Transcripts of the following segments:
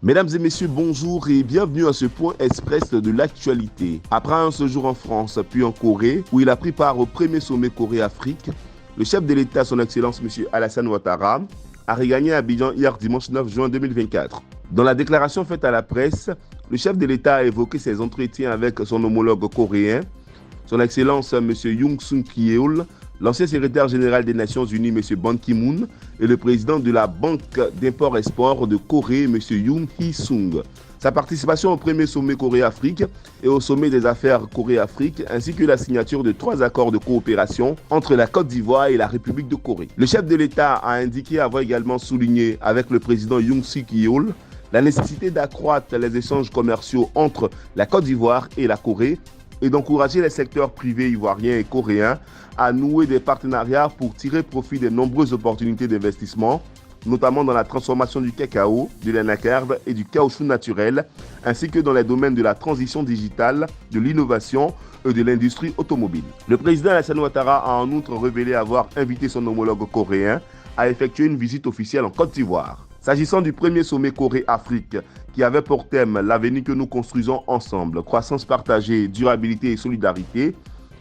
Mesdames et messieurs, bonjour et bienvenue à ce point express de l'actualité. Après un séjour en France puis en Corée, où il a pris part au premier sommet Corée-Afrique, le chef de l'État, son Excellence M. Alassane Ouattara, a regagné Abidjan hier dimanche 9 juin 2024. Dans la déclaration faite à la presse, le chef de l'État a évoqué ses entretiens avec son homologue coréen, son Excellence M. Yoon Suk-yeol, l'ancien secrétaire général des Nations Unies, M. Ban Ki-moon, et le président de la Banque d'import-export de Corée, M. Yoon Hee-sung. Sa participation au premier sommet Corée-Afrique et au sommet des affaires Corée-Afrique, ainsi que la signature de 3 accords de coopération entre la Côte d'Ivoire et la République de Corée. Le chef de l'État a indiqué avoir également souligné avec le président Yoon Suk-yeol la nécessité d'accroître les échanges commerciaux entre la Côte d'Ivoire et la Corée et d'encourager les secteurs privés ivoiriens et coréens à nouer des partenariats pour tirer profit des nombreuses opportunités d'investissement, notamment dans la transformation du cacao, de l'anacarde et du caoutchouc naturel, ainsi que dans les domaines de la transition digitale, de l'innovation et de l'industrie automobile. Le président Alassane Ouattara a en outre révélé avoir invité son homologue coréen à effectuer une visite officielle en Côte d'Ivoire. S'agissant du premier sommet Corée-Afrique, qui avait pour thème l'avenir que nous construisons ensemble, croissance partagée, durabilité et solidarité,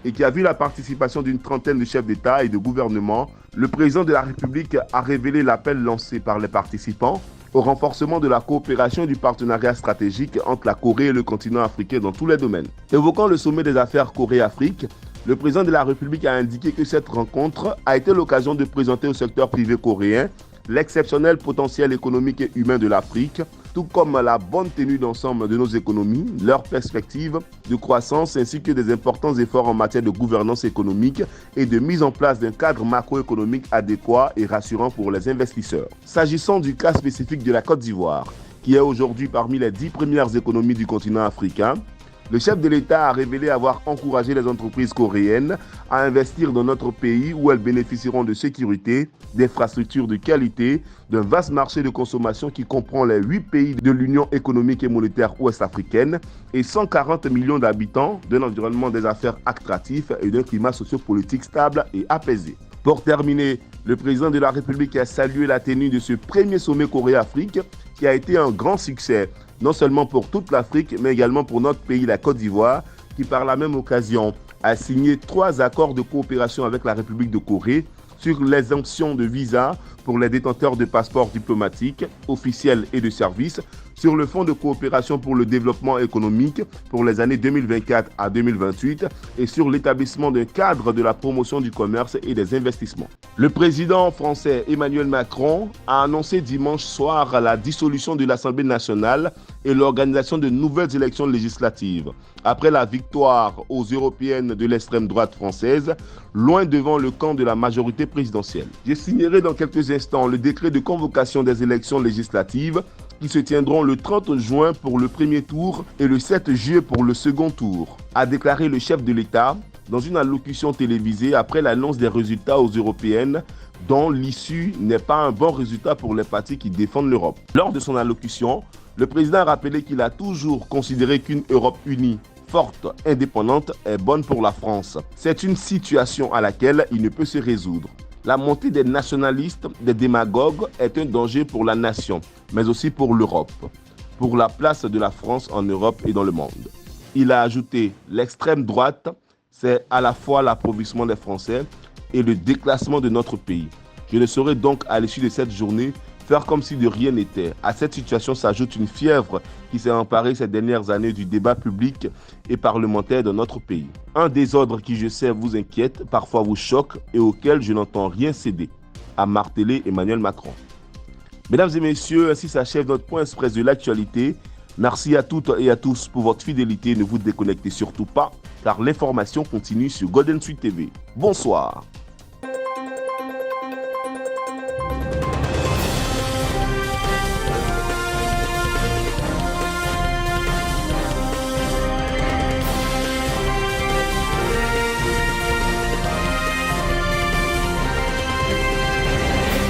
et qui a vu la participation d'une trentaine de chefs d'État et de gouvernement, le président de la République a révélé l'appel lancé par les participants au renforcement de la coopération et du partenariat stratégique entre la Corée et le continent africain dans tous les domaines. Évoquant le sommet des affaires Corée-Afrique, le président de la République a indiqué que cette rencontre a été l'occasion de présenter au secteur privé coréen l'exceptionnel potentiel économique et humain de l'Afrique, tout comme la bonne tenue d'ensemble de nos économies, leurs perspectives de croissance ainsi que des importants efforts en matière de gouvernance économique et de mise en place d'un cadre macroéconomique adéquat et rassurant pour les investisseurs. S'agissant du cas spécifique de la Côte d'Ivoire, qui est aujourd'hui parmi les 10 premières économies du continent africain, le chef de l'État a révélé avoir encouragé les entreprises coréennes à investir dans notre pays où elles bénéficieront de sécurité, d'infrastructures de qualité, d'un vaste marché de consommation qui comprend les 8 pays de l'Union économique et monétaire ouest-africaine et 140 millions d'habitants, d'un environnement des affaires attractif et d'un climat sociopolitique stable et apaisé. Pour terminer, le président de la République a salué la tenue de ce premier sommet Corée-Afrique qui a été un grand succès, non seulement pour toute l'Afrique, mais également pour notre pays, la Côte d'Ivoire, qui par la même occasion a signé 3 accords de coopération avec la République de Corée sur l'exemption de visa pour les détenteurs de passeports diplomatiques, officiels et de services, sur le Fonds de coopération pour le développement économique pour les années 2024 à 2028 et sur l'établissement d'un cadre de la promotion du commerce et des investissements. Le président français Emmanuel Macron a annoncé dimanche soir la dissolution de l'Assemblée nationale et l'organisation de nouvelles élections législatives, après la victoire aux européennes de l'extrême droite française, loin devant le camp de la majorité présidentielle. Je signerai dans quelques instants le décret de convocation des élections législatives qui se tiendront le 30 juin pour le premier tour et le 7 juillet pour le second tour, a déclaré le chef de l'État dans une allocution télévisée après l'annonce des résultats aux européennes dont l'issue n'est pas un bon résultat pour les partis qui défendent l'Europe. Lors de son allocution, le président a rappelé qu'il a toujours considéré qu'une Europe unie, forte, indépendante est bonne pour la France. C'est une situation à laquelle il ne peut se résoudre. La montée des nationalistes, des démagogues est un danger pour la nation, mais aussi pour l'Europe, pour la place de la France en Europe et dans le monde. Il a ajouté, l'extrême droite, c'est à la fois l'appauvrissement des Français et le déclassement de notre pays. Je ne saurais donc, à l'issue de cette journée, faire comme si de rien n'était. À cette situation s'ajoute une fièvre qui s'est emparée ces dernières années du débat public et parlementaire dans notre pays. Un désordre qui, je sais, vous inquiète, parfois vous choque et auquel je n'entends rien céder, a martelé Emmanuel Macron. Mesdames et messieurs, ainsi s'achève notre point express de l'actualité. Merci à toutes et à tous pour votre fidélité. Ne vous déconnectez surtout pas, car l'information continue sur Golden Sweet TV. Bonsoir.